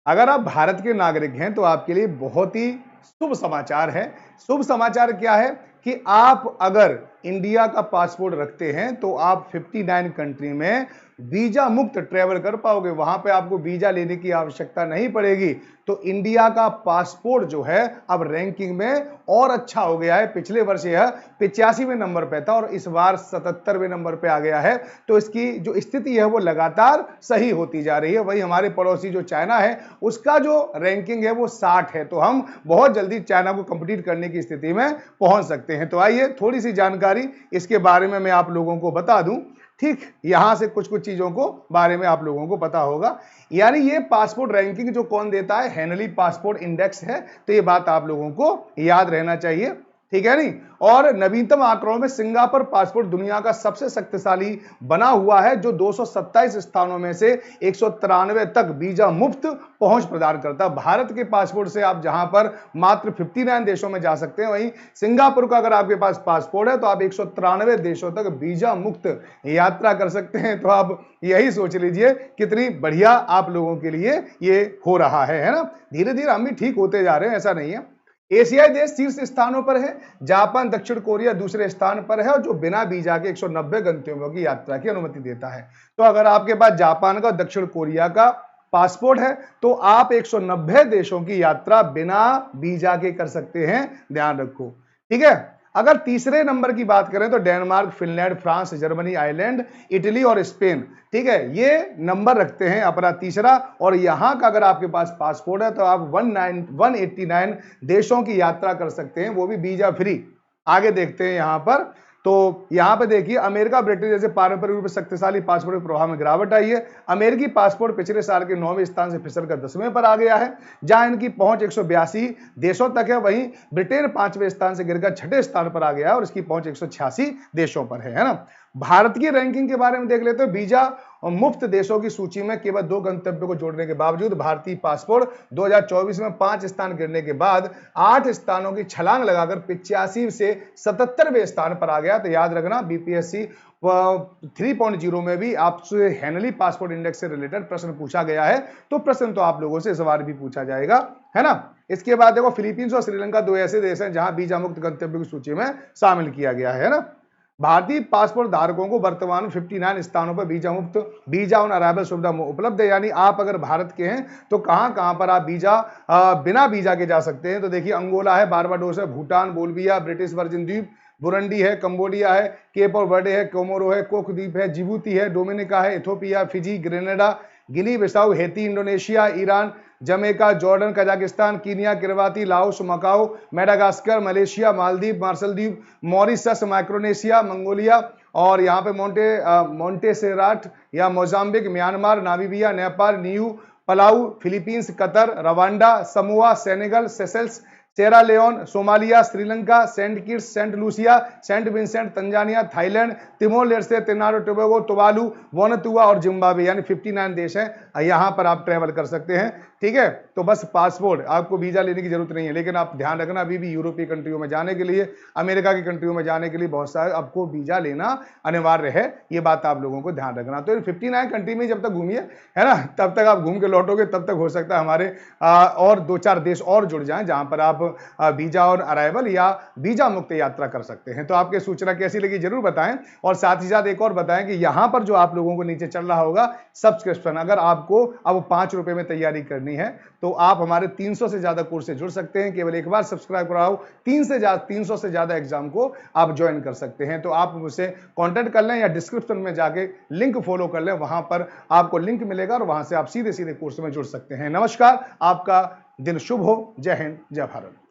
अगर आप भारत के नागरिक हैं तो आपके लिए बहुत ही शुभ समाचार है। शुभ समाचार क्या है कि आप अगर इंडिया का पासपोर्ट रखते हैं तो आप 59 कंट्री में वीजा मुक्त ट्रेवल कर पाओगे। वहां पे आपको वीजा लेने की आवश्यकता नहीं पड़ेगी। तो इंडिया का पासपोर्ट जो है अब रैंकिंग में और अच्छा हो गया है। पिछले वर्ष यह 85वें नंबर पे था और इस बार 77वें नंबर पे आ गया है। तो इसकी जो स्थिति है वो लगातार सही होती जा रही है। वही हमारे पड़ोसी जो चाइना है उसका जो रैंकिंग है वो 60 है। तो हम बहुत जल्दी चाइना को कंपीट करने की स्थिति में पहुंच सकते हैं। तो आइए थोड़ी सी जानकारी इसके बारे में मैं आप लोगों को बता दूं। ठीक, यहां से कुछ चीजों को बारे में आप लोगों को पता होगा। यानी ये पासपोर्ट रैंकिंग जो कौन देता है, हेनली पासपोर्ट इंडेक्स है। तो ये बात आप लोगों को याद रहना चाहिए, ठीक है नहीं। और नवीनतम आंकड़ों में सिंगापुर पासपोर्ट दुनिया का सबसे शक्तिशाली बना हुआ है, जो 227 स्थानों में से 193 तक वीजा मुफ्त पहुंच प्रदान करता है। भारत के पासपोर्ट से आप जहां पर मात्र 59 देशों में जा सकते हैं, वहीं सिंगापुर का अगर आपके पास पासपोर्ट है तो आप 193 देशों तक वीजा मुक्त यात्रा कर सकते हैं। तो आप यही सोच लीजिए कितनी बढ़िया आप लोगों के लिए ये हो रहा है ना। धीरे धीरे हम भी ठीक होते जा रहे हैं, ऐसा नहीं है। एशियाई देश शीर्ष स्थानों पर है। जापान, दक्षिण कोरिया दूसरे स्थान पर है, और जो बिना वीजा के 190 गंतव्यों की यात्रा की अनुमति देता है। तो अगर आपके पास जापान का, दक्षिण कोरिया का पासपोर्ट है तो आप 190 देशों की यात्रा बिना वीजा के कर सकते हैं, ध्यान रखो, ठीक है। अगर तीसरे नंबर की बात करें तो Denmark, Finland, France, Germany, Ireland, Italy और स्पेन, ठीक है, ये नंबर रखते हैं अपना तीसरा। और यहां का अगर आपके पास पासपोर्ट है तो आप 189 देशों की यात्रा कर सकते हैं, वो भी वीजा फ्री। आगे देखते हैं यहां पर। तो यहां पे देखिए अमेरिका, ब्रिटेन जैसे पारंपरिक रूप से शक्तिशाली पासपोर्ट के प्रभाव में गिरावट आई है। अमेरिकी पासपोर्ट पिछले साल के 9वें स्थान से फिसलकर 10वें पर आ गया है, जहां इनकी पहुंच 182 देशों तक है। वहीं ब्रिटेन 5वें स्थान से गिरकर 6ठे स्थान पर आ गया है और इसकी पहुंच 186 देशों पर है ना। भारत की रैंकिंग के बारे में देख लेते हैं। वीजा मुफ्त देशों की सूची में केवल 2 गंतव्यों को जोड़ने के बावजूद भारतीय पासपोर्ट 2024 में 5 स्थान गिरने के बाद 8 स्थानों की छलांग लगाकर 85 से 77वें स्थान पर आ गया। तो याद रखना, बीपीएससी 3.0 में भी आपसे हेनली पासपोर्ट इंडेक्स से रिलेटेड प्रश्न पूछा गया है। तो प्रश्न तो आप लोगों से इस बार भी पूछा जाएगा, है ना। इसके बाद देखो, फिलीपींस और श्रीलंका 2 ऐसे देश हैं जहां वीजा मुक्त गंतव्यों की सूची में शामिल किया गया है ना। भारतीय पासपोर्ट धारकों को वर्तमान 59 स्थानों पर वीजा मुक्त वीजा ऑन अराइवल सुविधा उपलब्ध है। यानी आप अगर भारत के हैं तो कहां पर आप बिना वीजा के जा सकते हैं। तो देखिए, अंगोला है, बारबाडोस है, भूटान, बोल्विया, ब्रिटिश वर्जिन द्वीप, बुरुंडी है, कंबोडिया है, केप और वर्डे है, कोमोरो है, कोक द्वीप है, जिबूती है, डोमिनिका है, इथोपिया, फिजी, ग्रेनेडा, गिनी Bissau, Haiti, Indonesia, Iran, Jamaica, Jordan, Kazakhstan, Kenya, किरवाती, Laos, Macau, Madagascar, Malaysia, Maldives, martial द्वीप, मॉरिशस, माइक्रोनेशिया, मंगोलिया, और यहाँ पे मोंटेसेराट या Mozambique, Myanmar, Namibia, Nepal, new Palau, Philippines, Qatar, Rwanda, Samoa, Senegal, Seychelles, सेरा Leone, Somalia, Sri Lanka, Saint Kitts, Saint Lucia, Saint Vincent, Tanzania, Thailand, Timor Leste, Trinidad और Tobago, Tuvalu, Vanuatu और Zimbabwe, यानी 59 देश हैं। यहां पर आप ट्रेवल कर सकते हैं, ठीक है। तो बस पासपोर्ट, आपको वीजा लेने की जरूरत नहीं है। लेकिन आप ध्यान रखना, अभी भी यूरोपीय कंट्रियों में जाने के लिए, अमेरिका की कंट्रियों में जाने के लिए बहुत सारे आपको वीजा लेना अनिवार्य है। ये बात आप लोगों को ध्यान रखना। तो 59 कंट्री में जब तक घूमिए, है ना, तब तक आप घूम के लौटोगे, तब तक हो सकता है हमारे और 2-4 देश और जुड़ जाएं जहां पर आप वीजा और अराइवल या वीजा मुक्त यात्रा कर सकते हैं। तो आपकी सूचना कैसी लगी जरूर बताएं। और साथ ही साथ एक और बताएं कि यहां पर जो आप लोगों को नीचे चल रहा होगा सब्सक्रिप्शन, अगर आपको अब 5 रुपए में तैयारी करनी है तो आप हमारे 300 से ज्यादा कोर्स से जुड़ सकते हैं। केवल एक बार सब्सक्राइब कराओ, 300 से ज्यादा एग्जाम को आप ज्वाइन कर सकते हैं। तो आप मुझसे कांटेक्ट कर लें या डिस्क्रिप्शन में जाके लिंक फॉलो कर लें, वहां पर आपको लिंक मिलेगा और वहां से आप सीधे कोर्स में जुड़ सकते हैं। नमस्कार, आपका दिन शुभ हो। जय हिंद, जय भारत।